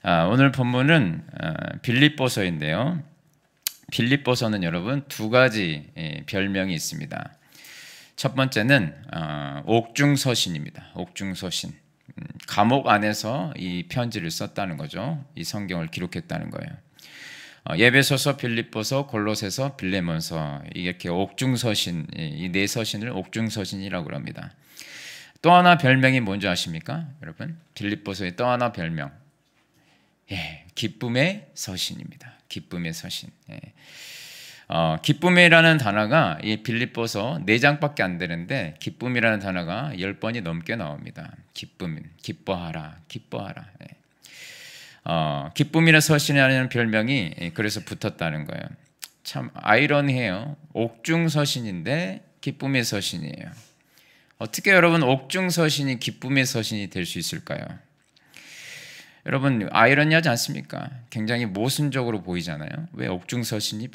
오늘 본문은 빌립보서인데요. 빌립보서는 여러분 두 가지 별명이 있습니다. 첫 번째는 옥중서신입니다. 옥중서신. 감옥 안에서 이 편지를 썼다는 거죠. 이 성경을 기록했다는 거예요. 예배서서, 빌립보서, 골로새서, 빌레몬서, 이렇게 옥중서신, 이 네 서신을 옥중서신이라고 합니다. 또 하나 별명이 뭔지 아십니까? 여러분, 빌립보서의 또 하나 별명, 기쁨의 서신입니다. 기쁨의 서신. 기쁨이라는 단어가 이 빌립보서 4장밖에 안 되는데 기쁨이라는 단어가 10번이 넘게 나옵니다. 기쁨, 기뻐하라, 기뻐하라. 기쁨이라는 서신이라는 별명이 그래서 붙었다는 거예요. 참 아이러니해요. 옥중서신인데 기쁨의 서신이에요. 어떻게 여러분 옥중서신이 기쁨의 서신이 될 수 있을까요? 여러분 아이러니하지 않습니까? 굉장히 모순적으로 보이잖아요. 왜 옥중서신이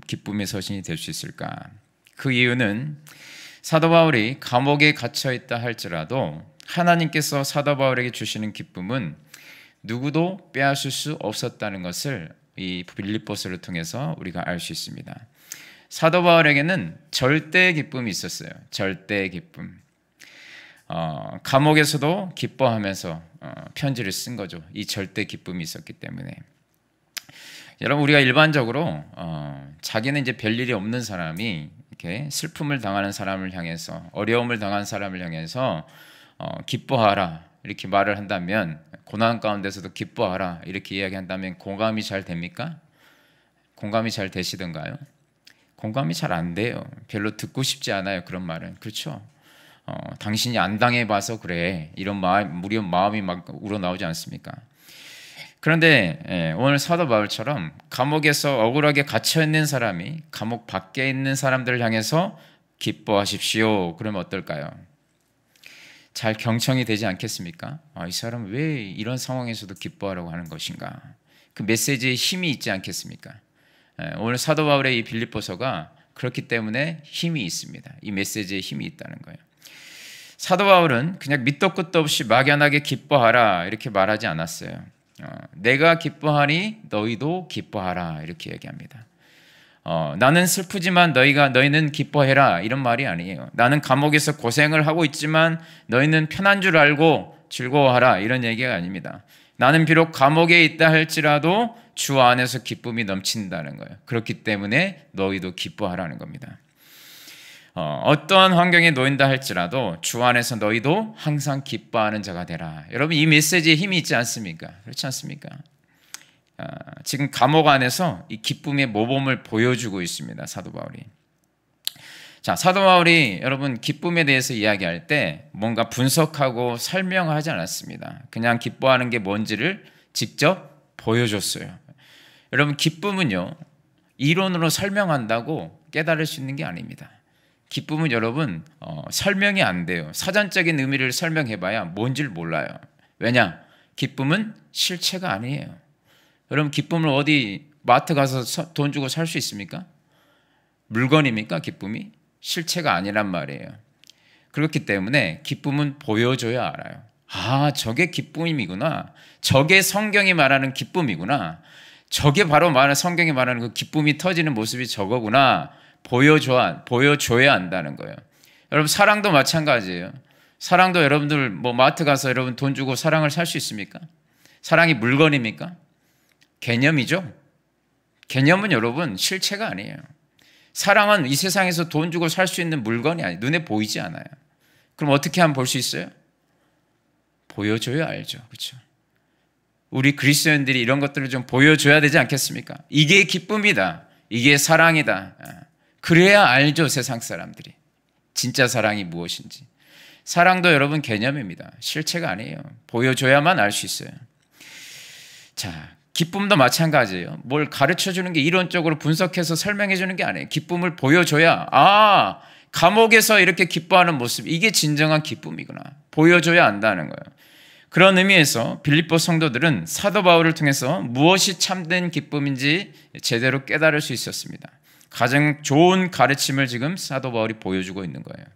기쁨의 서신이 될 수 있을까? 그 이유는 사도 바울이 감옥에 갇혀 있다 할지라도 하나님께서 사도 바울에게 주시는 기쁨은 누구도 빼앗을 수 없었다는 것을 이 빌립보서를 통해서 우리가 알 수 있습니다. 사도 바울에게는 절대의 기쁨이 있었어요. 절대의 기쁨. 감옥에서도 기뻐하면서 편지를 쓴 거죠. 이 절대 기쁨이 있었기 때문에. 여러분 우리가 일반적으로 자기는 이제 별일이 없는 사람이 이렇게 슬픔을 당하는 사람을 향해서, 어려움을 당한 사람을 향해서 기뻐하라 이렇게 말을 한다면, 고난 가운데서도 기뻐하라 이렇게 이야기한다면 공감이 잘 됩니까? 공감이 잘 되시던가요? 공감이 잘 안 돼요. 별로 듣고 싶지 않아요. 그런 말은. 그렇죠? 당신이 안 당해봐서 그래, 이런 마음이 막 우러나오지 않습니까? 그런데 오늘 사도 바울처럼 감옥에서 억울하게 갇혀있는 사람이 감옥 밖에 있는 사람들을 향해서 기뻐하십시오 그러면 어떨까요? 잘 경청이 되지 않겠습니까? 이 사람은 왜 이런 상황에서도 기뻐하라고 하는 것인가? 그 메시지에 힘이 있지 않겠습니까? 오늘 사도 바울의 이 빌립보서가 그렇기 때문에 힘이 있습니다. 이 메시지에 힘이 있다는 거예요. 사도 바울은 그냥 밑도 끝도 없이 막연하게 기뻐하라 이렇게 말하지 않았어요. 내가 기뻐하니 너희도 기뻐하라 이렇게 얘기합니다. 나는 슬프지만 너희는 기뻐해라 이런 말이 아니에요. 나는 감옥에서 고생을 하고 있지만 너희는 편한 줄 알고 즐거워하라 이런 얘기가 아닙니다. 나는 비록 감옥에 있다 할지라도 주 안에서 기쁨이 넘친다는 거예요. 그렇기 때문에 너희도 기뻐하라는 겁니다. 어떠한 환경에 놓인다 할지라도 주 안에서 너희도 항상 기뻐하는 자가 되라. 여러분 이 메시지에 힘이 있지 않습니까? 그렇지 않습니까? 지금 감옥 안에서 이 기쁨의 모범을 보여주고 있습니다. 사도 바울이. 자, 사도 바울이 여러분 기쁨에 대해서 이야기할 때 뭔가 분석하고 설명하지 않았습니다. 그냥 기뻐하는 게 뭔지를 직접 보여줬어요. 여러분 기쁨은요, 이론으로 설명한다고 깨달을 수 있는 게 아닙니다. 기쁨은 여러분 설명이 안 돼요. 사전적인 의미를 설명해봐야 뭔지를 몰라요. 왜냐? 기쁨은 실체가 아니에요. 여러분 기쁨을 어디 마트 가서 돈 주고 살 수 있습니까? 물건입니까? 기쁨이? 실체가 아니란 말이에요. 그렇기 때문에 기쁨은 보여줘야 알아요. 저게 기쁨이구나. 저게 성경이 말하는 기쁨이구나. 저게 바로 성경이 말하는 그 기쁨이 터지는 모습이 저거구나. 보여줘야 한다는 거예요. 여러분 사랑도 마찬가지예요. 사랑도 여러분들 마트 가서 여러분 돈 주고 사랑을 살 수 있습니까? 사랑이 물건입니까? 개념이죠. 개념은 여러분 실체가 아니에요. 사랑은 이 세상에서 돈 주고 살 수 있는 물건이 아니에요. 눈에 보이지 않아요. 그럼 어떻게 하면 볼 수 있어요? 보여줘야 알죠. 그렇죠? 우리 그리스도인들이 이런 것들을 좀 보여줘야 되지 않겠습니까? 이게 기쁨이다. 이게 사랑이다. 그래야 알죠. 세상 사람들이 진짜 사랑이 무엇인지. 사랑도 여러분 개념입니다. 실체가 아니에요. 보여줘야만 알 수 있어요. 자, 기쁨도 마찬가지예요. 뭘 가르쳐주는 게 이론적으로 분석해서 설명해주는 게 아니에요. 기쁨을 보여줘야 감옥에서 이렇게 기뻐하는 모습, 이게 진정한 기쁨이구나. 보여줘야 안다는 거예요. 그런 의미에서 빌립보 성도들은 사도 바울을 통해서 무엇이 참된 기쁨인지 제대로 깨달을 수 있었습니다. 가장 좋은 가르침을 지금 사도 바울이 보여주고 있는 거예요.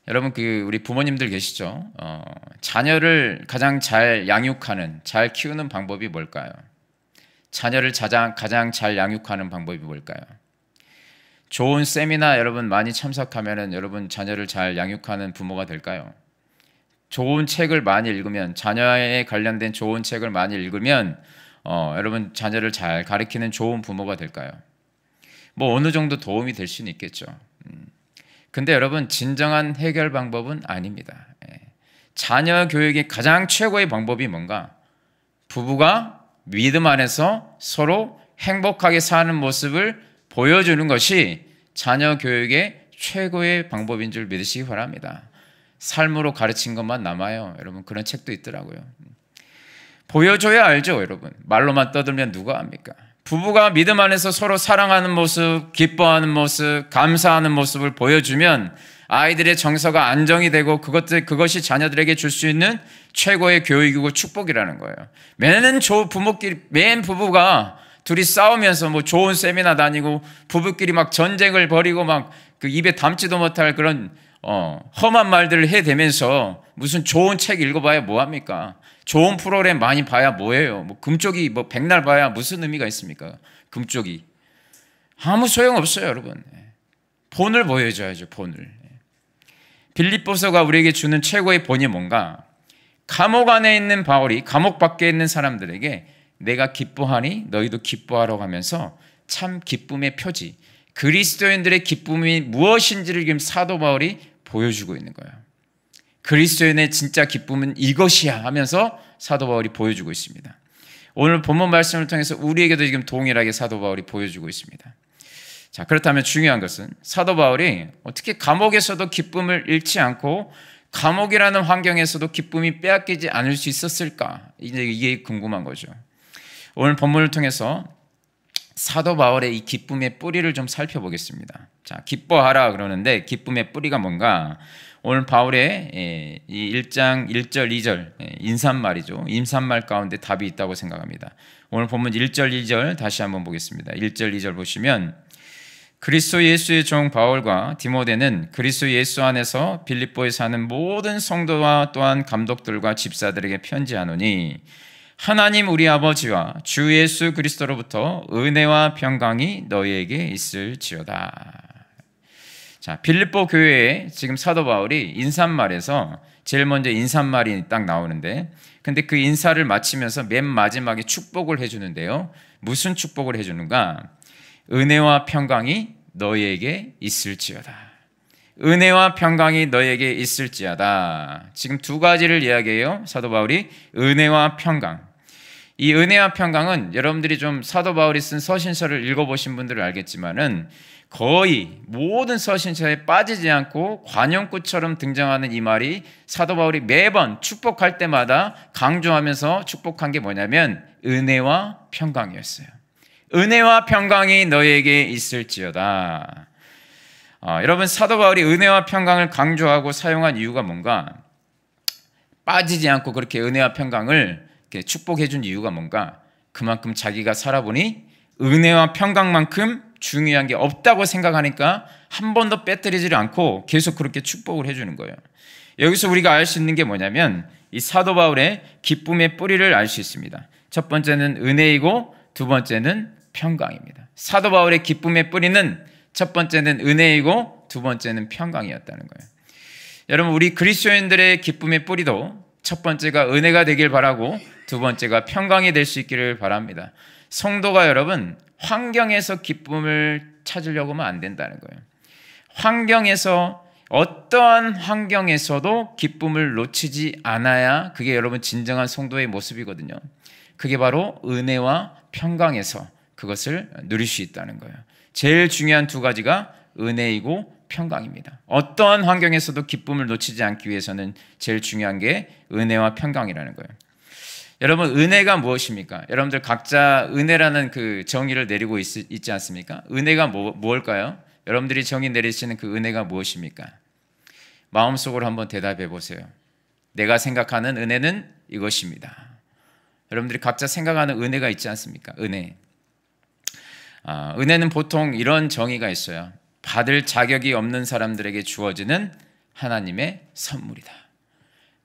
여러분 우리 부모님들 계시죠? 자녀를 가장 잘 양육하는, 잘 키우는 방법이 뭘까요? 자녀를 가장 잘 양육하는 방법이 뭘까요? 좋은 세미나 여러분 많이 참석하면은 여러분 자녀를 잘 양육하는 부모가 될까요? 좋은 책을 많이 읽으면, 자녀에 관련된 좋은 책을 많이 읽으면 여러분 자녀를 잘 가르치는 좋은 부모가 될까요? 뭐 어느 정도 도움이 될 수는 있겠죠. 근데 여러분 진정한 해결 방법은 아닙니다. 자녀 교육의 가장 최고의 방법이 뭔가? 부부가 믿음 안에서 서로 행복하게 사는 모습을 보여주는 것이 자녀 교육의 최고의 방법인 줄 믿으시기 바랍니다. 삶으로 가르친 것만 남아요. 여러분 그런 책도 있더라고요. 보여줘야 알죠. 여러분 말로만 떠들면 누가 합니까? 부부가 믿음 안에서 서로 사랑하는 모습, 기뻐하는 모습, 감사하는 모습을 보여주면 아이들의 정서가 안정이 되고 그것이 자녀들에게 줄 수 있는 최고의 교육이고 축복이라는 거예요. 맨 부부가 둘이 싸우면서 뭐 좋은 세미나 다니고 부부끼리 막 전쟁을 벌이고 막 그 입에 담지도 못할 그런 험한 말들을 해대면서 무슨 좋은 책 읽어봐야 뭐합니까? 좋은 프로그램 많이 봐야 뭐예요? 뭐 금쪽이 뭐 백날 봐야 무슨 의미가 있습니까? 금쪽이 아무 소용없어요. 여러분 본을 보여줘야죠. 본을. 빌립보서가 우리에게 주는 최고의 본이 뭔가? 감옥 안에 있는 바울이 감옥 밖에 있는 사람들에게 내가 기뻐하니 너희도 기뻐하라고 하면서 참 기쁨의 표지, 그리스도인들의 기쁨이 무엇인지를 지금 사도 바울이 보여주고 있는 거예요. 그리스도인의 진짜 기쁨은 이것이야 하면서 사도 바울이 보여주고 있습니다. 오늘 본문 말씀을 통해서 우리에게도 지금 동일하게 사도 바울이 보여주고 있습니다. 자, 그렇다면 중요한 것은 사도 바울이 어떻게 감옥에서도 기쁨을 잃지 않고 감옥이라는 환경에서도 기쁨이 빼앗기지 않을 수 있었을까? 이게 궁금한 거죠. 오늘 본문을 통해서 사도 바울의 이 기쁨의 뿌리를 좀 살펴보겠습니다. 자, 기뻐하라 그러는데 기쁨의 뿌리가 뭔가? 오늘 바울의 이 1장 1절 2절 인사말이죠. 인사말 가운데 답이 있다고 생각합니다. 오늘 본문 1절 2절 다시 한번 보겠습니다. 1절 2절 보시면 그리스도 예수의 종 바울과 디모데는 그리스도 예수 안에서 빌립보에 사는 모든 성도와 또한 감독들과 집사들에게 편지하노니 하나님 우리 아버지와 주 예수 그리스도로부터 은혜와 평강이 너희에게 있을지어다. 자, 빌립보 교회에 지금 사도 바울이 인사말에서 제일 먼저 인사말이 딱 나오는데, 근데 그 인사를 마치면서 맨 마지막에 축복을 해주는데요. 무슨 축복을 해주는가? 은혜와 평강이 너희에게 있을지어다. 은혜와 평강이 너희에게 있을지어다. 지금 두 가지를 이야기해요. 사도 바울이 은혜와 평강. 이 은혜와 평강은 여러분들이 좀 사도 바울이 쓴 서신서를 읽어보신 분들은 알겠지만은 거의 모든 서신서에 빠지지 않고 관용구처럼 등장하는 이 말이 사도 바울이 매번 축복할 때마다 강조하면서 축복한 게 뭐냐면 은혜와 평강이었어요. 은혜와 평강이 너희에게 있을지어다. 여러분 사도 바울이 은혜와 평강을 강조하고 사용한 이유가 뭔가? 빠지지 않고 그렇게 은혜와 평강을 이렇게 축복해 준 이유가 뭔가? 그만큼 자기가 살아보니 은혜와 평강만큼 중요한 게 없다고 생각하니까 한 번도 빼뜨리지 않고 계속 그렇게 축복을 해주는 거예요. 여기서 우리가 알 수 있는 게 뭐냐면 이 사도 바울의 기쁨의 뿌리를 알 수 있습니다. 첫 번째는 은혜이고 두 번째는 평강입니다. 사도 바울의 기쁨의 뿌리는 첫 번째는 은혜이고 두 번째는 평강이었다는 거예요. 여러분 우리 그리스도인들의 기쁨의 뿌리도 첫 번째가 은혜가 되길 바라고 두 번째가 평강이 될 수 있기를 바랍니다. 성도가 여러분 환경에서 기쁨을 찾으려고 하면 안 된다는 거예요. 어떠한 환경에서도 기쁨을 놓치지 않아야 그게 여러분 진정한 성도의 모습이거든요. 그게 바로 은혜와 평강에서 그것을 누릴 수 있다는 거예요. 제일 중요한 두 가지가 은혜이고 평강입니다. 어떠한 환경에서도 기쁨을 놓치지 않기 위해서는 제일 중요한 게 은혜와 평강이라는 거예요. 여러분 은혜가 무엇입니까? 여러분들 각자 은혜라는 그 정의를 내리고 있지 않습니까? 은혜가 뭘까요? 여러분들이 정의 내리시는 그 은혜가 무엇입니까? 마음속으로 한번 대답해 보세요. 내가 생각하는 은혜는 이것입니다. 여러분들이 각자 생각하는 은혜가 있지 않습니까? 은혜. 은혜는 보통 이런 정의가 있어요. 받을 자격이 없는 사람들에게 주어지는 하나님의 선물이다.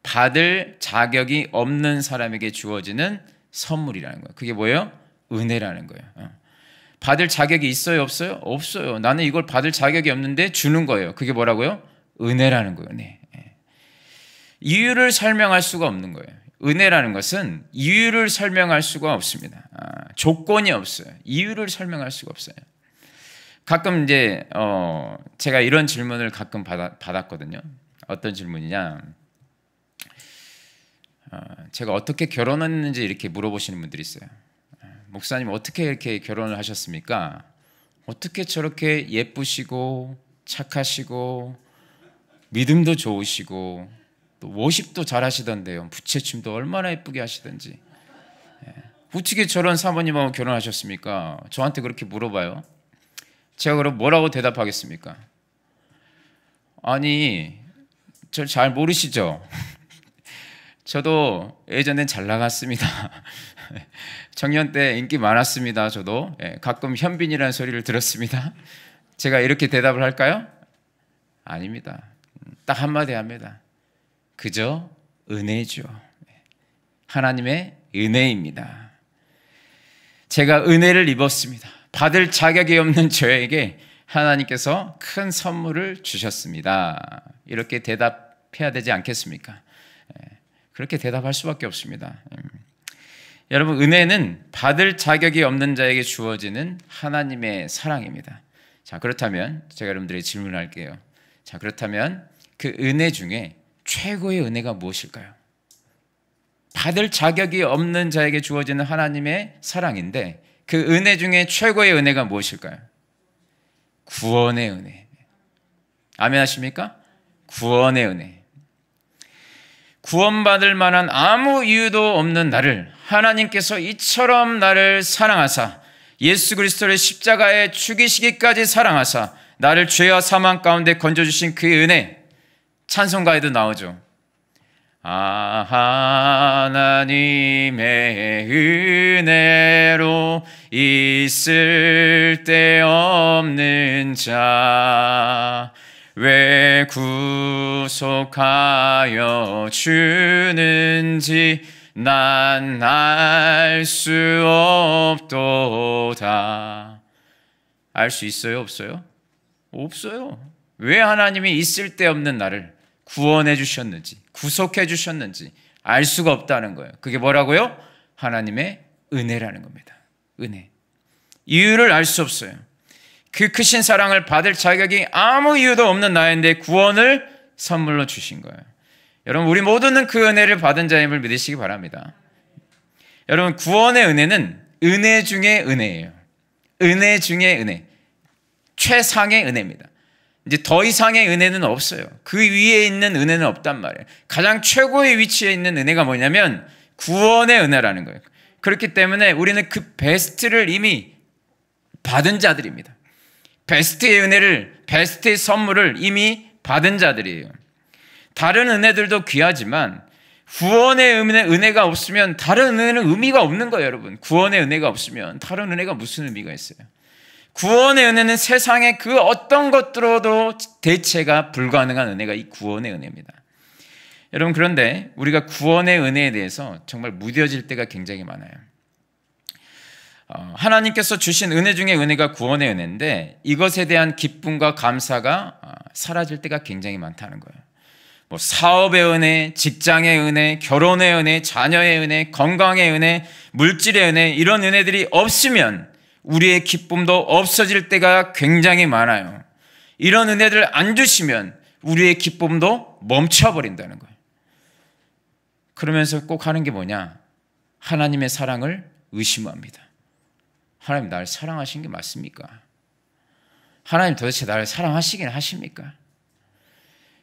받을 자격이 없는 사람에게 주어지는 선물이라는 거예요. 그게 뭐예요? 은혜라는 거예요. 받을 자격이 있어요? 없어요? 없어요. 나는 이걸 받을 자격이 없는데 주는 거예요. 그게 뭐라고요? 은혜라는 거예요. 은혜. 이유를 설명할 수가 없는 거예요. 은혜라는 것은 이유를 설명할 수가 없습니다. 조건이 없어요. 이유를 설명할 수가 없어요. 가끔 이제 제가 이런 질문을 가끔 받았거든요. 어떤 질문이냐? 제가 어떻게 결혼했는지 이렇게 물어보시는 분들이 있어요. 목사님 어떻게 이렇게 결혼을 하셨습니까? 어떻게 저렇게 예쁘시고 착하시고 믿음도 좋으시고 또 워십도 잘하시던데요. 부채춤도 얼마나 예쁘게 하시던지. 어떻게 저런 사모님하고 결혼하셨습니까? 저한테 그렇게 물어봐요. 제가 그럼 뭐라고 대답하겠습니까? 아니, 저 잘 모르시죠? 저도 예전엔 잘 나갔습니다. 청년 때 인기 많았습니다. 저도 가끔 현빈이라는 소리를 들었습니다. 제가 이렇게 대답을 할까요? 아닙니다. 딱 한마디 합니다. 그저 은혜죠. 하나님의 은혜입니다. 제가 은혜를 입었습니다. 받을 자격이 없는 저에게 하나님께서 큰 선물을 주셨습니다. 이렇게 대답해야 되지 않겠습니까? 그렇게 대답할 수밖에 없습니다. 여러분, 은혜는 받을 자격이 없는 자에게 주어지는 하나님의 사랑입니다. 자, 그렇다면 제가 여러분들에게 질문할게요. 자, 그렇다면 그 은혜 중에 최고의 은혜가 무엇일까요? 받을 자격이 없는 자에게 주어지는 하나님의 사랑인데 그 은혜 중에 최고의 은혜가 무엇일까요? 구원의 은혜. 아멘 하십니까? 구원의 은혜. 구원받을 만한 아무 이유도 없는 나를 하나님께서 이처럼 나를 사랑하사 예수 그리스도를 십자가에 죽이시기까지 사랑하사 나를 죄와 사망 가운데 건져주신 그 은혜, 찬송가에도 나오죠. 하나님의 은혜로 있을 데 없는 자 왜 구속하여 주는지 난 알 수 없도다. 알 수 있어요? 없어요? 없어요. 왜 하나님이 있을 데 없는 나를 구원해 주셨는지, 구속해 주셨는지 알 수가 없다는 거예요. 그게 뭐라고요? 하나님의 은혜라는 겁니다. 은혜. 이유를 알 수 없어요. 그 크신 사랑을 받을 자격이 아무 이유도 없는 나인데 구원을 선물로 주신 거예요. 여러분, 우리 모두는 그 은혜를 받은 자임을 믿으시기 바랍니다. 여러분, 구원의 은혜는 은혜 중에 은혜예요. 은혜 중에 은혜. 최상의 은혜입니다. 이제 더 이상의 은혜는 없어요. 그 위에 있는 은혜는 없단 말이에요. 가장 최고의 위치에 있는 은혜가 뭐냐면 구원의 은혜라는 거예요. 그렇기 때문에 우리는 그 베스트를 이미 받은 자들입니다. 베스트의 은혜를, 베스트의 선물을 이미 받은 자들이에요. 다른 은혜들도 귀하지만 구원의 은혜가 없으면 다른 은혜는 의미가 없는 거예요, 여러분. 구원의 은혜가 없으면 다른 은혜가 무슨 의미가 있어요? 구원의 은혜는 세상의 그 어떤 것들로도 대체가 불가능한 은혜가 이 구원의 은혜입니다. 여러분, 그런데 우리가 구원의 은혜에 대해서 정말 무뎌질 때가 굉장히 많아요. 하나님께서 주신 은혜 중에 은혜가 구원의 은혜인데 이것에 대한 기쁨과 감사가 사라질 때가 굉장히 많다는 거예요. 뭐 사업의 은혜, 직장의 은혜, 결혼의 은혜, 자녀의 은혜, 건강의 은혜, 물질의 은혜, 이런 은혜들이 없으면 우리의 기쁨도 없어질 때가 굉장히 많아요. 이런 은혜들 안 주시면 우리의 기쁨도 멈춰버린다는 거예요. 그러면서 꼭 하는 게 뭐냐? 하나님의 사랑을 의심합니다. 하나님 나를 사랑하신 게 맞습니까? 하나님 도대체 나를 사랑하시긴 하십니까?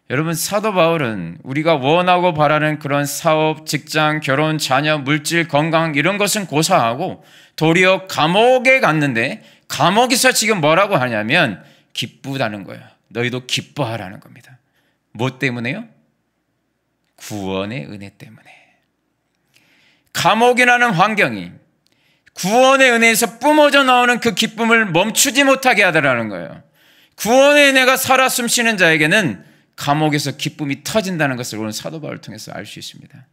여러분, 사도 바울은 우리가 원하고 바라는 그런 사업, 직장, 결혼, 자녀, 물질, 건강 이런 것은 고사하고 도리어 감옥에 갔는데 감옥에서 지금 뭐라고 하냐면 기쁘다는 거예요. 너희도 기뻐하라는 겁니다. 뭐 때문에요? 구원의 은혜 때문에. 감옥이라는 환경이 구원의 은혜에서 뿜어져 나오는 그 기쁨을 멈추지 못하게 하더라는 거예요. 구원의 은혜가 살아 숨쉬는 자에게는 감옥에서 기쁨이 터진다는 것을 오늘 사도 바울을 통해서 알 수 있습니다.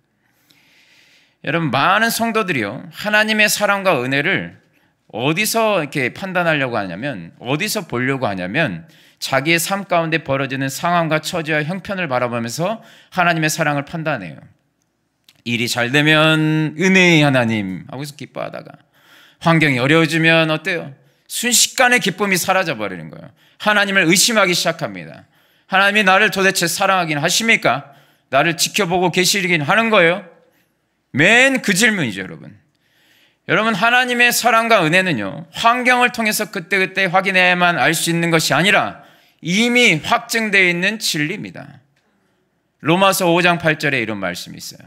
여러분, 많은 성도들이요, 하나님의 사랑과 은혜를 어디서 이렇게 판단하려고 하냐면, 어디서 보려고 하냐면, 자기의 삶 가운데 벌어지는 상황과 처지와 형편을 바라보면서 하나님의 사랑을 판단해요. 일이 잘 되면 은혜의 하나님 하고서 기뻐하다가, 환경이 어려워지면 어때요? 순식간에 기쁨이 사라져버리는 거예요. 하나님을 의심하기 시작합니다. 하나님이 나를 도대체 사랑하긴 하십니까? 나를 지켜보고 계시긴 하는 거예요? 맨 그 질문이죠, 여러분. 여러분, 하나님의 사랑과 은혜는요, 환경을 통해서 그때그때 확인해야만 알 수 있는 것이 아니라 이미 확증되어 있는 진리입니다. 로마서 5장 8절에 이런 말씀이 있어요.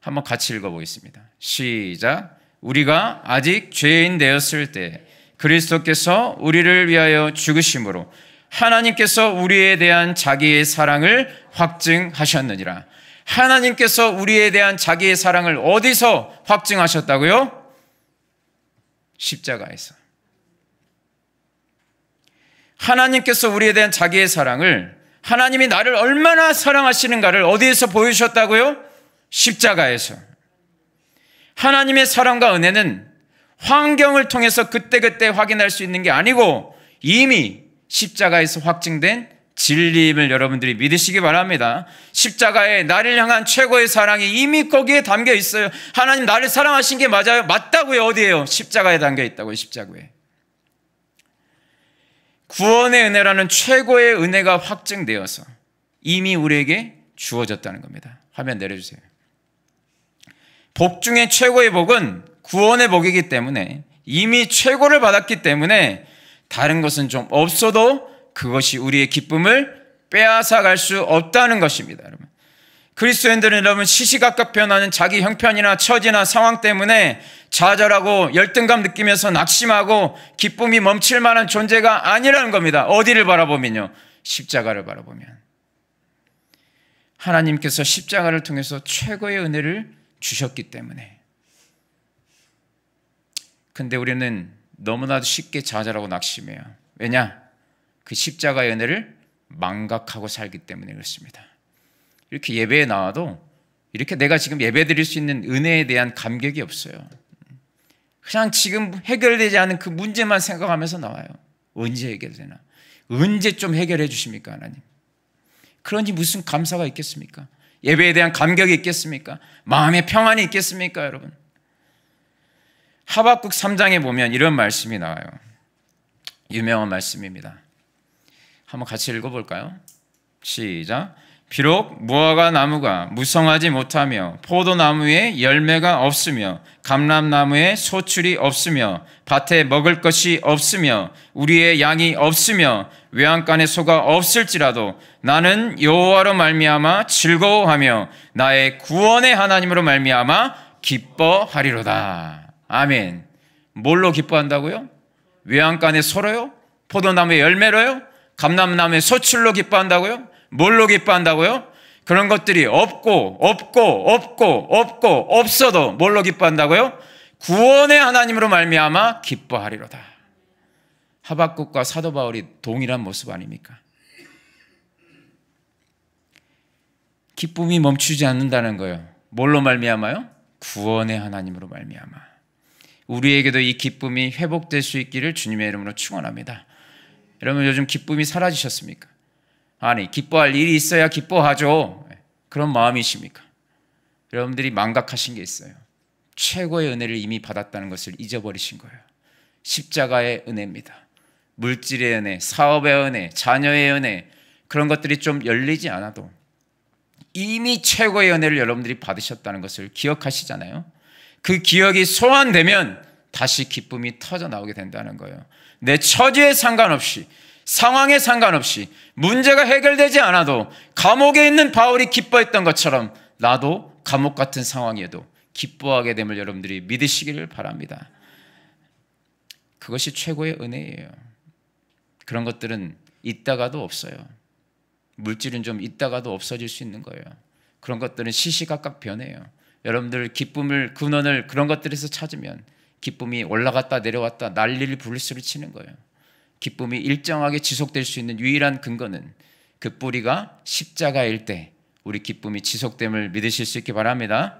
한번 같이 읽어보겠습니다. 시작. 우리가 아직 죄인 되었을 때 그리스도께서 우리를 위하여 죽으심으로 하나님께서 우리에 대한 자기의 사랑을 확증하셨느니라. 하나님께서 우리에 대한 자기의 사랑을 어디서 확증하셨다고요? 십자가에서. 하나님께서 우리에 대한 자기의 사랑을, 하나님이 나를 얼마나 사랑하시는가를 어디에서 보여주셨다고요? 십자가에서. 하나님의 사랑과 은혜는 환경을 통해서 그때그때 확인할 수 있는 게 아니고 이미 십자가에서 확증된 진리임을 여러분들이 믿으시기 바랍니다. 십자가에 나를 향한 최고의 사랑이 이미 거기에 담겨 있어요. 하나님 나를 사랑하신 게 맞아요? 맞다고요. 어디에요? 십자가에 담겨 있다고요. 십자가에. 구원의 은혜라는 최고의 은혜가 확증되어서 이미 우리에게 주어졌다는 겁니다. 화면 내려주세요. 복 중에 최고의 복은 구원의 복이기 때문에, 이미 최고를 받았기 때문에 다른 것은 좀 없어도 그것이 우리의 기쁨을 빼앗아 갈 수 없다는 것입니다. 여러분, 그리스도인들은 여러분 시시각각 변하는 자기 형편이나 처지나 상황 때문에 좌절하고 열등감 느끼면서 낙심하고 기쁨이 멈출 만한 존재가 아니라는 겁니다. 어디를 바라보면요? 십자가를 바라보면. 하나님께서 십자가를 통해서 최고의 은혜를 주셨기 때문에. 근데 우리는 너무나도 쉽게 좌절하고 낙심해요. 왜냐? 그 십자가의 은혜를 망각하고 살기 때문에 그렇습니다. 이렇게 예배에 나와도 이렇게 내가 지금 예배 드릴 수 있는 은혜에 대한 감격이 없어요. 그냥 지금 해결되지 않은 그 문제만 생각하면서 나와요. 언제 해결되나? 언제 좀 해결해 주십니까, 하나님? 그러니 무슨 감사가 있겠습니까? 예배에 대한 감격이 있겠습니까? 마음의 평안이 있겠습니까, 여러분? 하박국 3장에 보면 이런 말씀이 나와요. 유명한 말씀입니다. 한번 같이 읽어볼까요? 시작. 비록 무화과 나무가 무성하지 못하며 포도나무에 열매가 없으며 감람나무에 소출이 없으며 밭에 먹을 것이 없으며 우리의 양이 없으며 외양간에 소가 없을지라도 나는 여호와로 말미암아 즐거워하며 나의 구원의 하나님으로 말미암아 기뻐하리로다. 아멘. 뭘로 기뻐한다고요? 외양간에 소로요? 포도나무의 열매로요? 감람나무의 소출로 기뻐한다고요? 뭘로 기뻐한다고요? 그런 것들이 없고 없어도 뭘로 기뻐한다고요? 구원의 하나님으로 말미암아 기뻐하리로다. 하박국과 사도 바울이 동일한 모습 아닙니까? 기쁨이 멈추지 않는다는 거예요. 뭘로 말미암아요? 구원의 하나님으로 말미암아. 우리에게도 이 기쁨이 회복될 수 있기를 주님의 이름으로 축원합니다. 여러분, 요즘 기쁨이 사라지셨습니까? 아니, 기뻐할 일이 있어야 기뻐하죠. 그런 마음이십니까? 여러분들이 망각하신 게 있어요. 최고의 은혜를 이미 받았다는 것을 잊어버리신 거예요. 십자가의 은혜입니다. 물질의 은혜, 사업의 은혜, 자녀의 은혜, 그런 것들이 좀 열리지 않아도 이미 최고의 은혜를 여러분들이 받으셨다는 것을 기억하시잖아요. 그 기억이 소환되면 다시 기쁨이 터져 나오게 된다는 거예요. 내 처지에 상관없이, 상황에 상관없이, 문제가 해결되지 않아도 감옥에 있는 바울이 기뻐했던 것처럼 나도 감옥 같은 상황에도 기뻐하게 됨을 여러분들이 믿으시기를 바랍니다. 그것이 최고의 은혜예요. 그런 것들은 있다가도 없어요. 물질은 좀 있다가도 없어질 수 있는 거예요. 그런 것들은 시시각각 변해요. 여러분들 기쁨을, 근원을 그런 것들에서 찾으면 기쁨이 올라갔다 내려왔다 난리를 부르스를 치는 거예요. 기쁨이 일정하게 지속될 수 있는 유일한 근거는 그 뿌리가 십자가일 때 우리 기쁨이 지속됨을 믿으실 수 있기 바랍니다.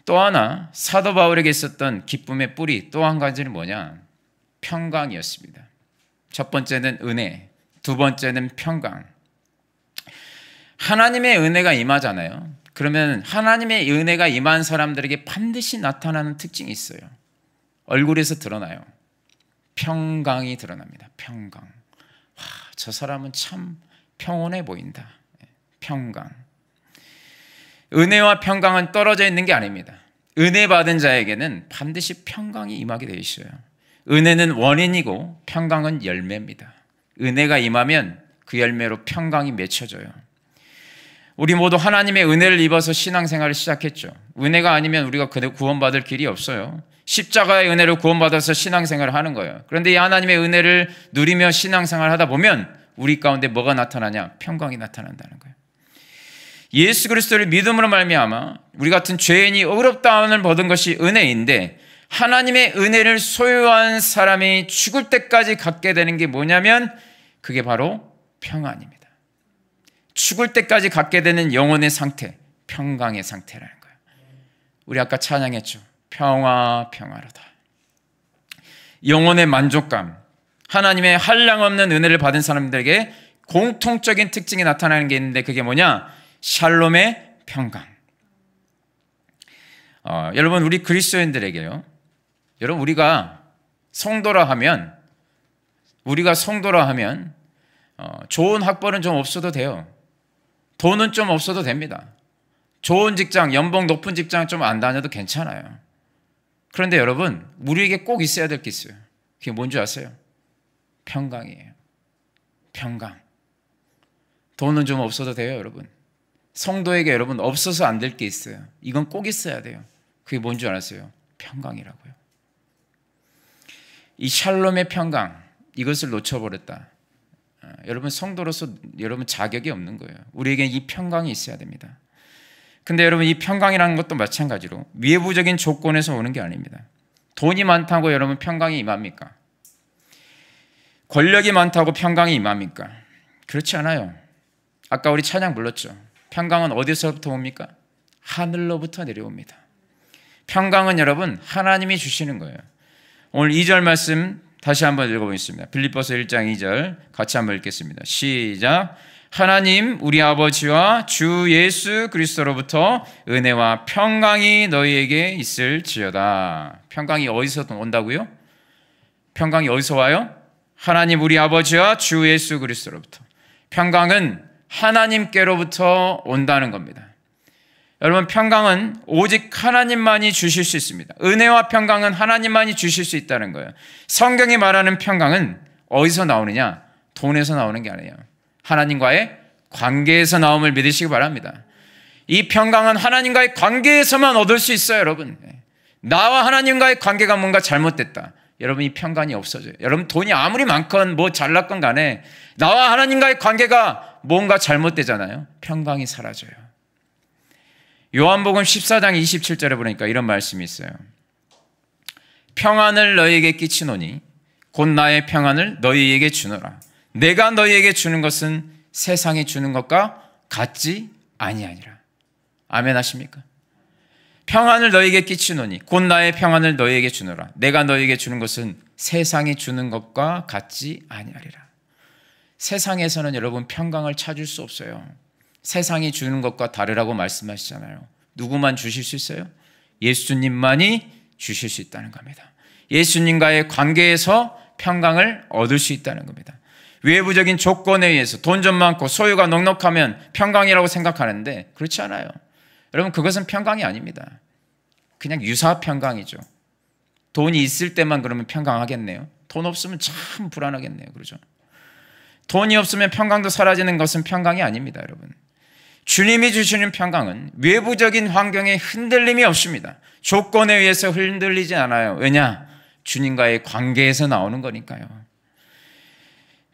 또 하나 사도 바울에게 있었던 기쁨의 뿌리 또 한 가지는 뭐냐? 평강이었습니다. 첫 번째는 은혜, 두 번째는 평강. 하나님의 은혜가 임하잖아요. 그러면 하나님의 은혜가 임한 사람들에게 반드시 나타나는 특징이 있어요. 얼굴에서 드러나요. 평강이 드러납니다. 평강. 와, 저 사람은 참 평온해 보인다. 평강. 은혜와 평강은 떨어져 있는 게 아닙니다. 은혜 받은 자에게는 반드시 평강이 임하게 되어 있어요. 은혜는 원인이고 평강은 열매입니다. 은혜가 임하면 그 열매로 평강이 맺혀져요. 우리 모두 하나님의 은혜를 입어서 신앙생활을 시작했죠. 은혜가 아니면 우리가 구원받을 길이 없어요. 십자가의 은혜로 구원받아서 신앙생활을 하는 거예요. 그런데 이 하나님의 은혜를 누리며 신앙생활을 하다 보면 우리 가운데 뭐가 나타나냐? 평강이 나타난다는 거예요. 예수 그리스도를 믿음으로 말미암아 우리 같은 죄인이 의롭다함을 얻은 것이 은혜인데, 하나님의 은혜를 소유한 사람이 죽을 때까지 갖게 되는 게 뭐냐면 그게 바로 평안입니다. 죽을 때까지 갖게 되는 영혼의 상태, 평강의 상태라는 거예요. 우리 아까 찬양했죠. 평화 평화로다. 영혼의 만족감, 하나님의 한량없는 은혜를 받은 사람들에게 공통적인 특징이 나타나는 게 있는데 그게 뭐냐? 샬롬의 평강. 여러분 우리 그리스도인들에게요, 여러분 우리가 성도라 하면 좋은 학벌은 좀 없어도 돼요. 돈은 좀 없어도 됩니다. 좋은 직장, 연봉 높은 직장 좀 안 다녀도 괜찮아요. 그런데 여러분 우리에게 꼭 있어야 될 게 있어요. 그게 뭔지 아세요? 평강이에요. 평강. 돈은 좀 없어도 돼요, 여러분. 성도에게 여러분 없어서 안 될 게 있어요. 이건 꼭 있어야 돼요. 그게 뭔지 알았어요? 평강이라고요. 이 샬롬의 평강, 이것을 놓쳐버렸다. 여러분 성도로서 여러분 자격이 없는 거예요. 우리에게 이 평강이 있어야 됩니다. 근데 여러분 이 평강이라는 것도 마찬가지로 외부적인 조건에서 오는 게 아닙니다. 돈이 많다고 여러분 평강이 임합니까? 권력이 많다고 평강이 임합니까? 그렇지 않아요. 아까 우리 찬양 불렀죠. 평강은 어디서부터 옵니까? 하늘로부터 내려옵니다. 평강은 여러분 하나님이 주시는 거예요. 오늘 2절 말씀 다시 한번 읽어보겠습니다. 빌립보서 1장 2절 같이 한번 읽겠습니다. 시작. 하나님 우리 아버지와 주 예수 그리스도로부터 은혜와 평강이 너희에게 있을지어다. 평강이 어디서 온다고요? 평강이 어디서 와요? 하나님 우리 아버지와 주 예수 그리스도로부터. 평강은 하나님께로부터 온다는 겁니다. 여러분 평강은 오직 하나님만이 주실 수 있습니다. 은혜와 평강은 하나님만이 주실 수 있다는 거예요. 성경이 말하는 평강은 어디서 나오느냐? 돈에서 나오는 게 아니에요. 하나님과의 관계에서 나옴을 믿으시기 바랍니다. 이 평강은 하나님과의 관계에서만 얻을 수 있어요, 여러분. 나와 하나님과의 관계가 뭔가 잘못됐다. 여러분 이 평강이 없어져요. 여러분 돈이 아무리 많건 뭐 잘났건 간에 나와 하나님과의 관계가 뭔가 잘못되잖아요. 평강이 사라져요. 요한복음 14장 27절에 보니까 이런 말씀이 있어요. 평안을 너희에게 끼치노니 곧 나의 평안을 너희에게 주노라. 내가 너희에게 주는 것은 세상이 주는 것과 같지 아니하니라. 아멘 하십니까? 평안을 너희에게 끼치노니 곧 나의 평안을 너희에게 주노라. 내가 너희에게 주는 것은 세상이 주는 것과 같지 아니하리라. 세상에서는 여러분 평강을 찾을 수 없어요. 세상이 주는 것과 다르라고 말씀하시잖아요. 누구만 주실 수 있어요? 예수님만이 주실 수 있다는 겁니다. 예수님과의 관계에서 평강을 얻을 수 있다는 겁니다. 외부적인 조건에 의해서 돈 좀 많고 소유가 넉넉하면 평강이라고 생각하는데 그렇지 않아요. 여러분 그것은 평강이 아닙니다. 그냥 유사 평강이죠. 돈이 있을 때만 그러면 평강하겠네요. 돈 없으면 참 불안하겠네요. 그렇죠? 돈이 없으면 평강도 사라지는 것은 평강이 아닙니다, 여러분. 주님이 주시는 평강은 외부적인 환경에 흔들림이 없습니다. 조건에 의해서 흔들리지 않아요. 왜냐? 주님과의 관계에서 나오는 거니까요.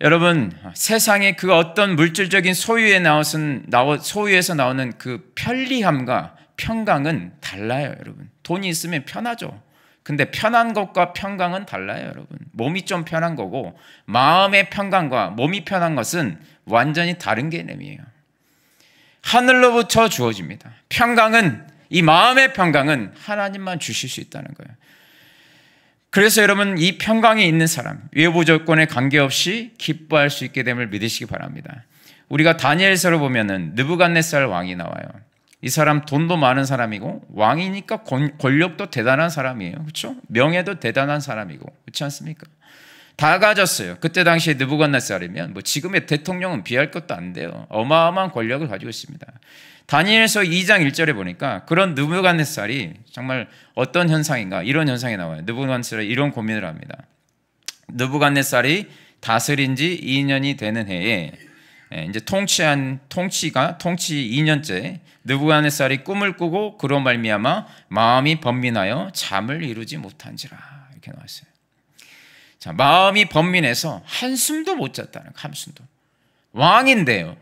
여러분 세상의 그 어떤 물질적인 소유에서 나오는 그 편리함과 평강은 달라요. 여러분 돈이 있으면 편하죠. 근데 편한 것과 평강은 달라요, 여러분. 몸이 좀 편한 거고 마음의 평강과 몸이 편한 것은 완전히 다른 개념이에요. 하늘로부터 주어집니다. 평강은, 이 마음의 평강은 하나님만 주실 수 있다는 거예요. 그래서 여러분, 이 평강이 있는 사람, 외부 조건에 관계없이 기뻐할 수 있게 됨을 믿으시기 바랍니다. 우리가 다니엘서를 보면은 느부갓네살 왕이 나와요. 이 사람 돈도 많은 사람이고 왕이니까 권력도 대단한 사람이에요. 그렇죠? 명예도 대단한 사람이고, 그렇지 않습니까? 다 가졌어요. 그때 당시에 느부갓네살이면 뭐 지금의 대통령은 비할 것도 안 돼요. 어마어마한 권력을 가지고 있습니다. 다니엘서 2장 1절에 보니까 그런 느부갓네살이 정말 어떤 현상인가, 이런 현상이 나와요. 느부갓네살이 이런 고민을 합니다. 느부갓네살이 다스린 지 2년이 되는 해에 이제 통치 2년째 느부갓네살이 꿈을 꾸고 그로 말미암아 마음이 번민하여 잠을 이루지 못한지라, 이렇게 나왔어요. 자, 마음이 번민해서 한숨도 못 잤다는 거예요. 한숨도. 왕인데요.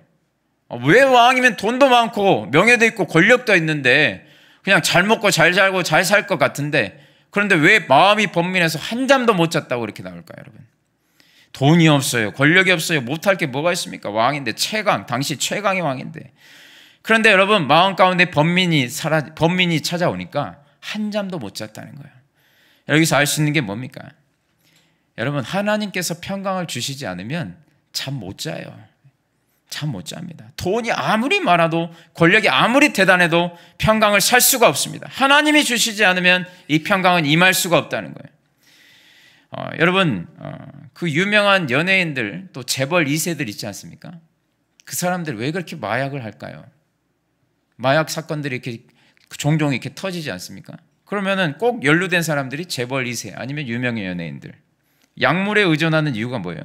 왜 왕이면 돈도 많고 명예도 있고 권력도 있는데 그냥 잘 먹고 잘 살고 잘 살 것 같은데, 그런데 왜 마음이 번민해서 한잠도 못 잤다고 이렇게 나올까요, 여러분? 돈이 없어요. 권력이 없어요. 못할 게 뭐가 있습니까? 왕인데, 최강, 당시 최강의 왕인데. 그런데 여러분, 마음 가운데 번민이 찾아오니까 한잠도 못 잤다는 거예요. 여기서 알 수 있는 게 뭡니까? 여러분, 하나님께서 평강을 주시지 않으면 잠 못 자요. 잠 못 잡니다. 돈이 아무리 많아도, 권력이 아무리 대단해도 평강을 살 수가 없습니다. 하나님이 주시지 않으면 이 평강은 임할 수가 없다는 거예요. 여러분, 그 유명한 연예인들, 또 재벌 2세들 있지 않습니까? 그 사람들 왜 그렇게 마약을 할까요? 마약 사건들이 이렇게 종종 이렇게 터지지 않습니까? 그러면은 꼭 연루된 사람들이 재벌 2세 아니면 유명한 연예인들. 약물에 의존하는 이유가 뭐예요?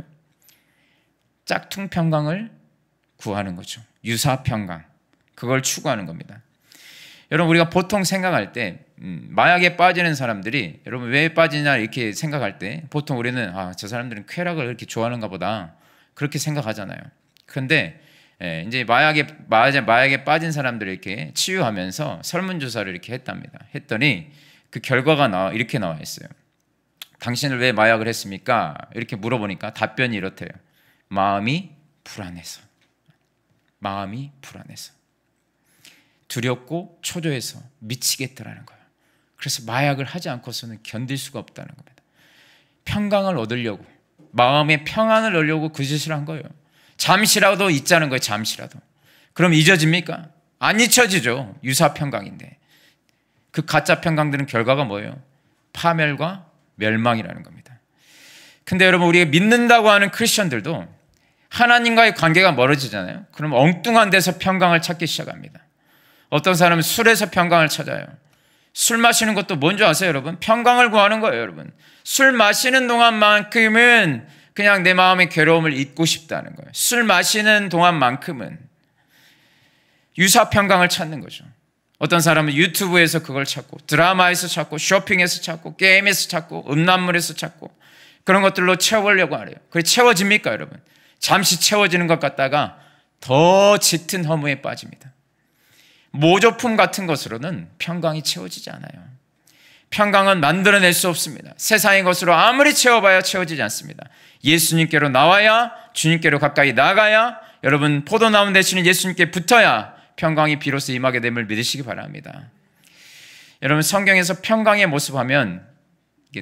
짝퉁 평강을 구하는 거죠. 유사 평강, 그걸 추구하는 겁니다. 여러분, 우리가 보통 생각할 때 마약에 빠지는 사람들이, 여러분 왜 빠지냐 이렇게 생각할 때 보통 우리는 저 사람들은 쾌락을 이렇게 좋아하는가 보다, 그렇게 생각하잖아요. 그런데 이제 마약에 빠진 사람들을 이렇게 치유하면서 설문조사를 이렇게 했더니 그 결과가 이렇게 나와 있어요. 당신을 왜 마약을 했습니까? 이렇게 물어보니까 답변이 이렇대요. 마음이 불안해서. 마음이 불안해서. 두렵고 초조해서 미치겠더라는 거예요. 그래서 마약을 하지 않고서는 견딜 수가 없다는 겁니다. 평강을 얻으려고, 마음의 평안을 얻으려고 그 짓을 한 거예요. 잠시라도 잊자는 거예요. 잠시라도. 그럼 잊어집니까? 안 잊혀지죠. 유사 평강인데. 그 가짜 평강들은 결과가 뭐예요? 파멸과 멸망이라는 겁니다. 근데 여러분, 우리가 믿는다고 하는 크리스천들도 하나님과의 관계가 멀어지잖아요. 그럼 엉뚱한 데서 평강을 찾기 시작합니다. 어떤 사람은 술에서 평강을 찾아요. 술 마시는 것도 뭔지 아세요, 여러분? 평강을 구하는 거예요, 여러분. 술 마시는 동안만큼은 그냥 내 마음의 괴로움을 잊고 싶다는 거예요. 술 마시는 동안만큼은 유사 평강을 찾는 거죠. 어떤 사람은 유튜브에서 그걸 찾고, 드라마에서 찾고, 쇼핑에서 찾고, 게임에서 찾고, 음란물에서 찾고, 그런 것들로 채우려고 하래요. 그게 채워집니까, 여러분? 잠시 채워지는 것 같다가 더 짙은 허무에 빠집니다. 모조품 같은 것으로는 평강이 채워지지 않아요. 평강은 만들어낼 수 없습니다. 세상의 것으로 아무리 채워봐야 채워지지 않습니다. 예수님께로 나와야, 주님께로 가까이 나가야, 여러분 포도나무 되시는 예수님께 붙어야 평강이 비로소 임하게 됨을 믿으시기 바랍니다. 여러분, 성경에서 평강의 모습하면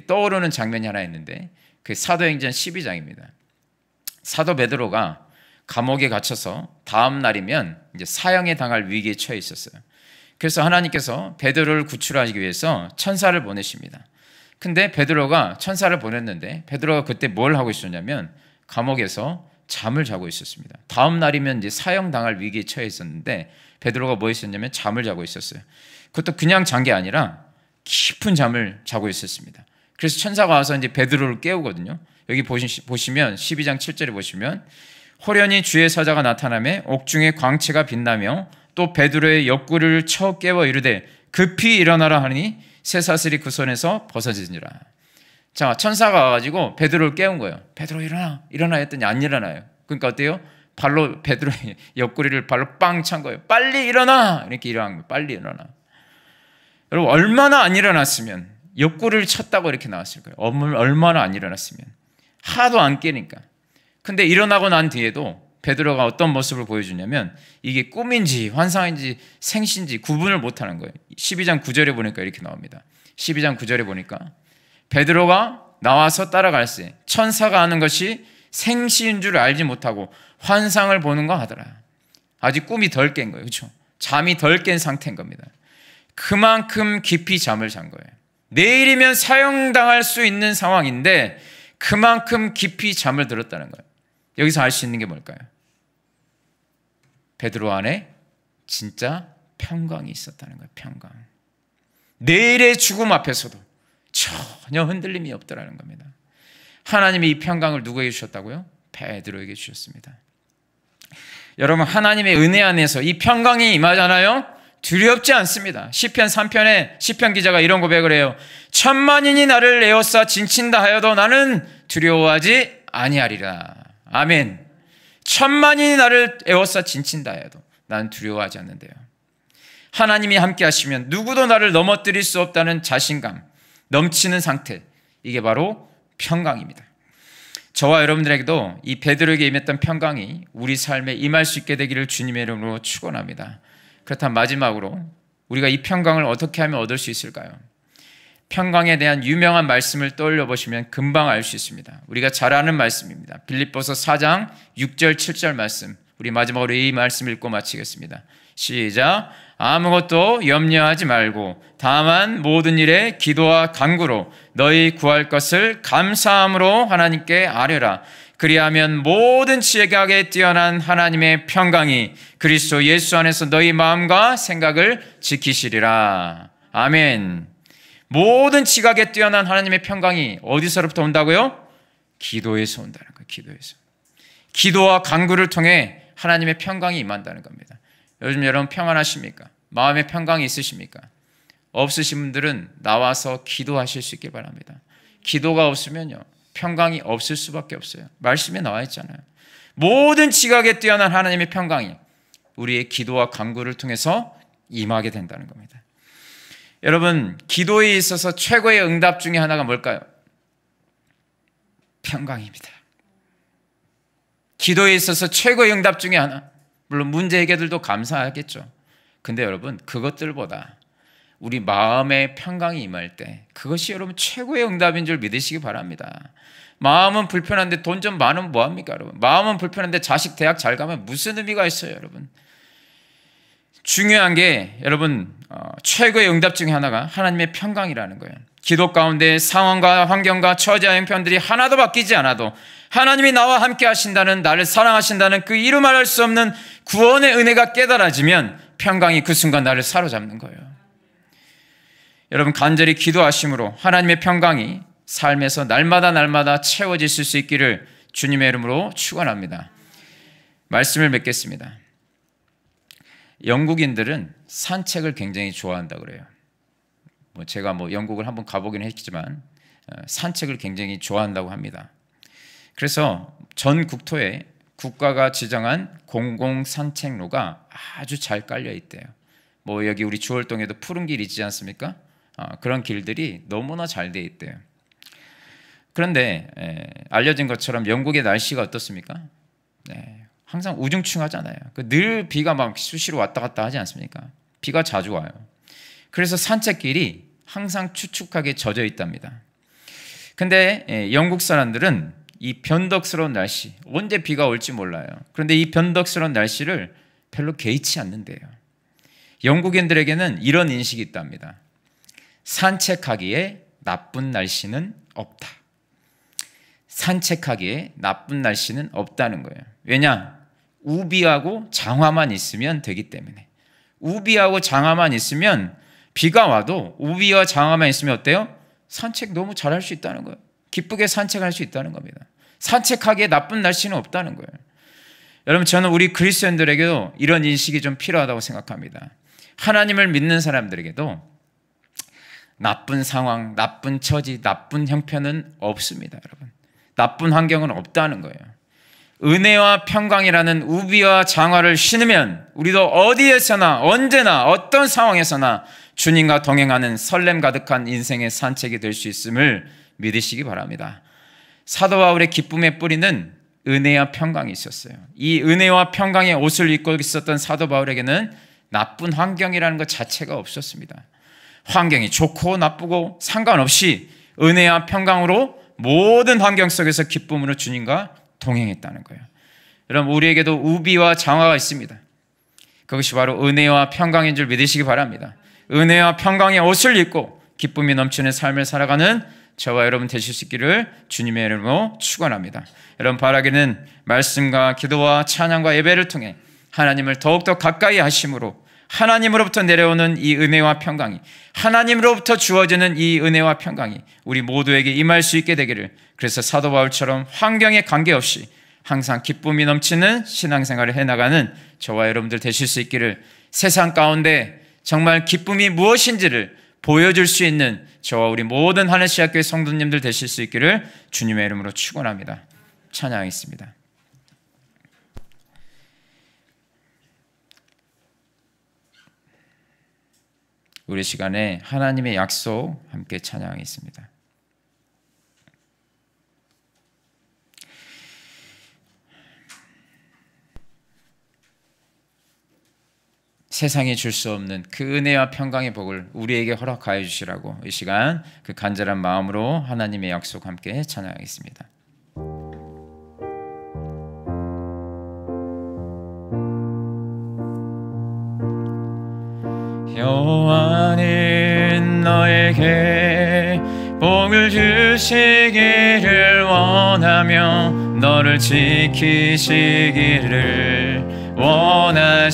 떠오르는 장면이 하나 있는데, 그 사도행전 12장입니다. 사도 베드로가 감옥에 갇혀서 다음 날이면 이제 사형에 당할 위기에 처해 있었어요. 그래서 하나님께서 베드로를 구출하기 위해서 천사를 보내십니다. 근데 베드로가 천사를 보냈는데, 베드로가 그때 뭘 하고 있었냐면 감옥에서 잠을 자고 있었습니다. 다음 날이면 이제 사형 당할 위기에 처해 있었는데 베드로가 뭐 했었냐면 잠을 자고 있었어요. 그것도 그냥 잔 게 아니라 깊은 잠을 자고 있었습니다. 그래서 천사가 와서 이제 베드로를 깨우거든요. 여기 보시면 12장 7절에 보시면, 호련히 주의 사자가 나타나매 옥중에 광채가 빛나며 또 베드로의 옆구리를 쳐 깨워 이르되 급히 일어나라 하니 쇠사슬이 그 손에서 벗어지니라. 자, 천사가 와가지고 베드로를 깨운 거예요. 베드로 일어나 했더니 안 일어나요. 그러니까 어때요? 발로 베드로의 옆구리를 발로 빵 찬 거예요. 빨리 일어나! 이렇게 일어난 거예요. 빨리 일어나. 여러분, 얼마나 안 일어났으면 옆구리를 쳤다고 이렇게 나왔을 거예요. 얼마나 안 일어났으면. 하도 안 깨니까. 근데 일어나고 난 뒤에도 베드로가 어떤 모습을 보여주냐면 이게 꿈인지 환상인지 생신지 구분을 못하는 거예요. 12장 9절에 보니까 이렇게 나옵니다. 12장 9절에 보니까 베드로가 나와서 따라갈새 천사가 하는 것이 생시인 줄 알지 못하고 환상을 보는가 하더라. 아직 꿈이 덜 깬 거예요. 그렇죠? 잠이 덜 깬 상태인 겁니다. 그만큼 깊이 잠을 잔 거예요. 내일이면 사형당할 수 있는 상황인데 그만큼 깊이 잠을 들었다는 거예요. 여기서 알 수 있는 게 뭘까요? 베드로 안에 진짜 평강이 있었다는 거예요. 평강. 내일의 죽음 앞에서도 전혀 흔들림이 없더라는 겁니다. 하나님이 이 평강을 누구에게 주셨다고요? 베드로에게 주셨습니다. 여러분, 하나님의 은혜 안에서 이 평강이 임하잖아요. 두렵지 않습니다. 시편 3편에 시편 기자가 이런 고백을 해요. 천만인이 나를 에워싸 진친다 하여도 나는 두려워하지 아니하리라. 아멘. 천만인이 나를 에워싸 진친다 하여도 나는 두려워하지 않는데요. 하나님이 함께 하시면 누구도 나를 넘어뜨릴 수 없다는 자신감, 넘치는 상태, 이게 바로 평강입니다. 저와 여러분들에게도 이 베드로에게 임했던 평강이 우리 삶에 임할 수 있게 되기를 주님의 이름으로 축원합니다. 그렇다면 마지막으로 우리가 이 평강을 어떻게 하면 얻을 수 있을까요? 평강에 대한 유명한 말씀을 떠올려 보시면 금방 알 수 있습니다. 우리가 잘 아는 말씀입니다. 빌립보서 4장 6절 7절 말씀, 우리 마지막으로 이 말씀 읽고 마치겠습니다. 시작. 아무것도 염려하지 말고 다만 모든 일에 기도와 간구로 너희 구할 것을 감사함으로 하나님께 아뢰라. 그리하면 모든 지혜각에 뛰어난 하나님의 평강이 그리스도 예수 안에서 너희 마음과 생각을 지키시리라. 아멘. 모든 지각에 뛰어난 하나님의 평강이 어디서부터 온다고요? 기도에서 온다는 거예요. 기도에서. 기도와 간구를 통해 하나님의 평강이 임한다는 겁니다. 요즘 여러분 평안하십니까? 마음의 평강이 있으십니까? 없으신 분들은 나와서 기도하실 수 있길 바랍니다. 기도가 없으면요, 평강이 없을 수밖에 없어요. 말씀에 나와 있잖아요. 모든 지각에 뛰어난 하나님의 평강이 우리의 기도와 간구를 통해서 임하게 된다는 겁니다. 여러분, 기도에 있어서 최고의 응답 중에 하나가 뭘까요? 평강입니다. 기도에 있어서 최고의 응답 중에 하나, 물론 문제 해결들도 감사하겠죠. 근데 여러분, 그것들보다 우리 마음의 평강이 임할 때 그것이 여러분 최고의 응답인 줄 믿으시기 바랍니다. 마음은 불편한데 돈 좀 많으면 뭐합니까 여러분? 마음은 불편한데 자식 대학 잘 가면 무슨 의미가 있어요 여러분? 중요한 게 여러분, 최고의 응답 중에 하나가 하나님의 평강이라는 거예요. 기도 가운데 상황과 환경과 처지와 형편들이 하나도 바뀌지 않아도 하나님이 나와 함께 하신다는, 나를 사랑하신다는 그 이루 말할 수 없는 구원의 은혜가 깨달아지면 평강이 그 순간 나를 사로잡는 거예요. 여러분, 간절히 기도하심으로 하나님의 평강이 삶에서 날마다 채워지실 수 있기를 주님의 이름으로 축원합니다. 말씀을 맺겠습니다. 영국인들은 산책을 굉장히 좋아한다 그래요. 제가 영국을 한번 가보긴 했지만 산책을 굉장히 좋아한다고 합니다. 그래서 전 국토에 국가가 지정한 공공 산책로가 아주 잘 깔려 있대요. 여기 우리 주월동에도 푸른 길 있지 않습니까? 그런 길들이 너무나 잘 돼 있대요. 그런데 알려진 것처럼 영국의 날씨가 어떻습니까? 항상 우중충하잖아요. 늘 비가 막 수시로 왔다 갔다 하지 않습니까? 비가 자주 와요. 그래서 산책길이 항상 축축하게 젖어 있답니다. 근데 영국 사람들은 이 변덕스러운 날씨, 언제 비가 올지 몰라요. 그런데 이 변덕스러운 날씨를 별로 개의치 않는데요. 영국인들에게는 이런 인식이 있답니다. 산책하기에 나쁜 날씨는 없다. 산책하기에 나쁜 날씨는 없다는 거예요. 왜냐? 우비하고 장화만 있으면 되기 때문에. 우비하고 장화만 있으면 비가 와도 우비와 장화만 있으면 어때요? 산책 너무 잘할 수 있다는 거예요. 기쁘게 산책할 수 있다는 겁니다. 산책하기에 나쁜 날씨는 없다는 거예요. 여러분, 저는 우리 그리스도인들에게도 이런 인식이 좀 필요하다고 생각합니다. 하나님을 믿는 사람들에게도 나쁜 상황, 나쁜 처지, 나쁜 형편은 없습니다. 여러분, 나쁜 환경은 없다는 거예요. 은혜와 평강이라는 우비와 장화를 신으면 우리도 어디에서나 언제나 어떤 상황에서나 주님과 동행하는 설렘 가득한 인생의 산책이 될 수 있음을 믿으시기 바랍니다. 사도 바울의 기쁨의 뿌리는 은혜와 평강이 있었어요. 이 은혜와 평강의 옷을 입고 있었던 사도 바울에게는 나쁜 환경이라는 것 자체가 없었습니다. 환경이 좋고 나쁘고 상관없이 은혜와 평강으로 모든 환경 속에서 기쁨으로 주님과 동행했다는 거예요. 여러분, 우리에게도 우비와 장화가 있습니다. 그것이 바로 은혜와 평강인 줄 믿으시기 바랍니다. 은혜와 평강의 옷을 입고 기쁨이 넘치는 삶을 살아가는 저와 여러분 되실 수 있기를 주님의 이름으로 축원합니다. 여러분, 바라기는 말씀과 기도와 찬양과 예배를 통해 하나님을 더욱더 가까이 하심으로 하나님으로부터 내려오는 이 은혜와 평강이, 하나님으로부터 주어지는 이 은혜와 평강이 우리 모두에게 임할 수 있게 되기를, 그래서 사도 바울처럼 환경에 관계없이 항상 기쁨이 넘치는 신앙생활을 해나가는 저와 여러분들 되실 수 있기를, 세상 가운데 정말 기쁨이 무엇인지를 보여줄 수 있는 저와 우리 모든 하늘시학교의 성도님들 되실 수 있기를 주님의 이름으로 축원합니다. 찬양하겠습니다. 우리 시간에 하나님의 약속 함께 찬양하겠습니다. 세상이 줄 수 없는 그 은혜와 평강의 복을 우리에게 허락하여 주시라고 이 시간 그 간절한 마음으로 하나님의 약속 함께 찬양하겠습니다. 여호와는 너에게 복을 주시기를 원하며 너를 지키시기를 원하시며,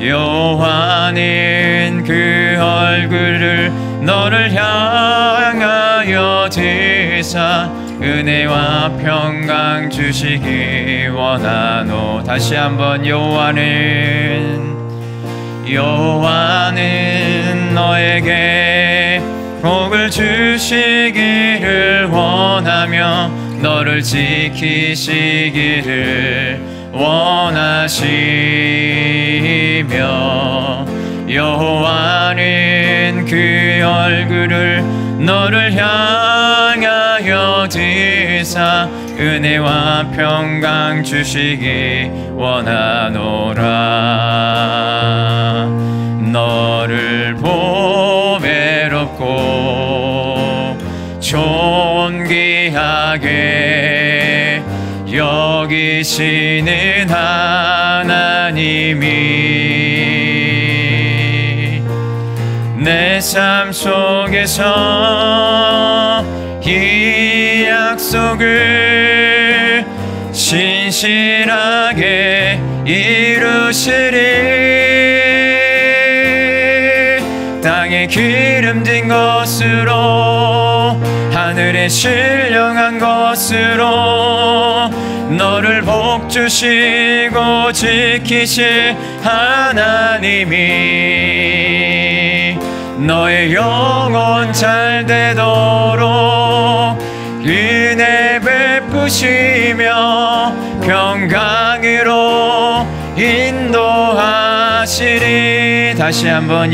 여호와는 그 얼굴을 너를 향하여 드사 은혜와 평강 주시기 원하노. 다시 한번, 여호와는 너에게 복을 주시기를 원하며 너를 지키시기를 원하시며, 여호와는 그 얼굴을 너를 향하여 드사 은혜와 평강 주시기 원하노라. 너를 보배롭고 존귀하게 여기시는 하나님이 내 삶 속에서 이 약속을 신실하게 이루시리. 땅에 기름진 것으로 하늘에 신령한 것으로 너를 복주시고 지키실 하나님이 너의 영혼 잘 되도록 은혜 베푸시며 평강으로 인도하시리. 다시 한번,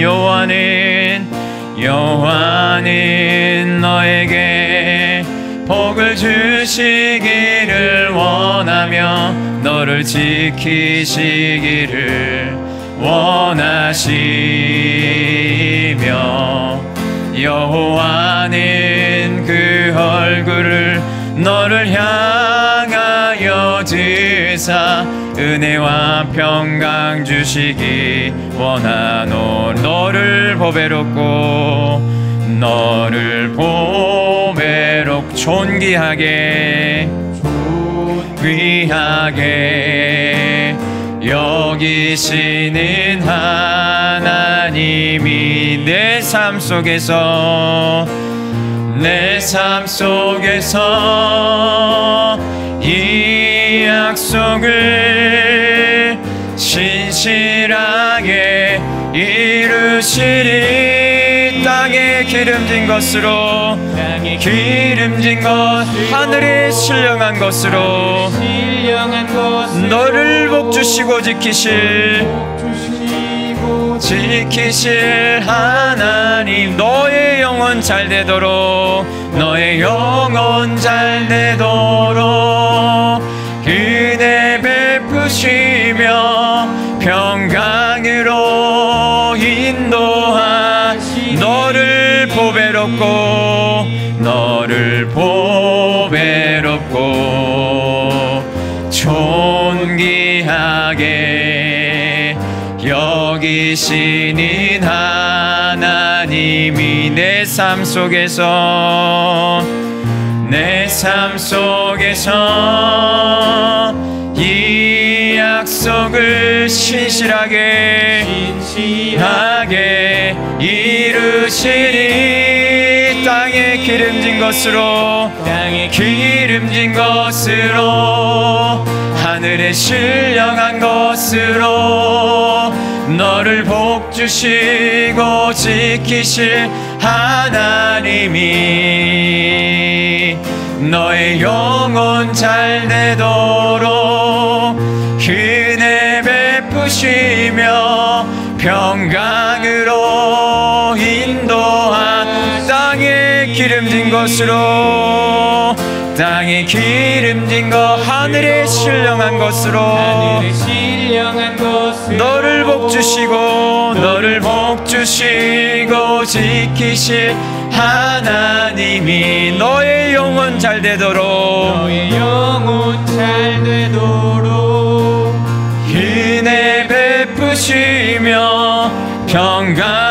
여호와는 너에게 복을 주시기를 원하며 너를 지키시기를 원하시며, 여호와는 그 얼굴을 너를 향하여 드사 은혜와 평강 주시기 원하노. 너를 보배롭고 존귀하게 여기시는 하나님이 내 삶 속에서 이 약속을 신실하게 이루시리. 땅에 기름진 것으로 하늘에 신령한 것으로 너를 복주시고 지키실 지키실 하나님, 너의 영혼 잘 되도록, 너의 영혼 잘 되도록 은혜 베푸시며 평강으로 인도하시, 너를 보배롭고 존귀하게 여기시는 하나님이 내 삶 속에서 이 약속을 신실하게 이루시리. 땅에 기름진 것으로 하늘에 신령한 것으로 너를 복주시고 지키실 하나님이 너의 영혼 잘 되도록 은혜 베푸시며 평강으로 인도한 땅에 기름진 것으로 하늘에 신령한 것으로 너를 복주시고 지키실 하나님이 너의 영혼 잘 되도록 은혜 베푸시며 평강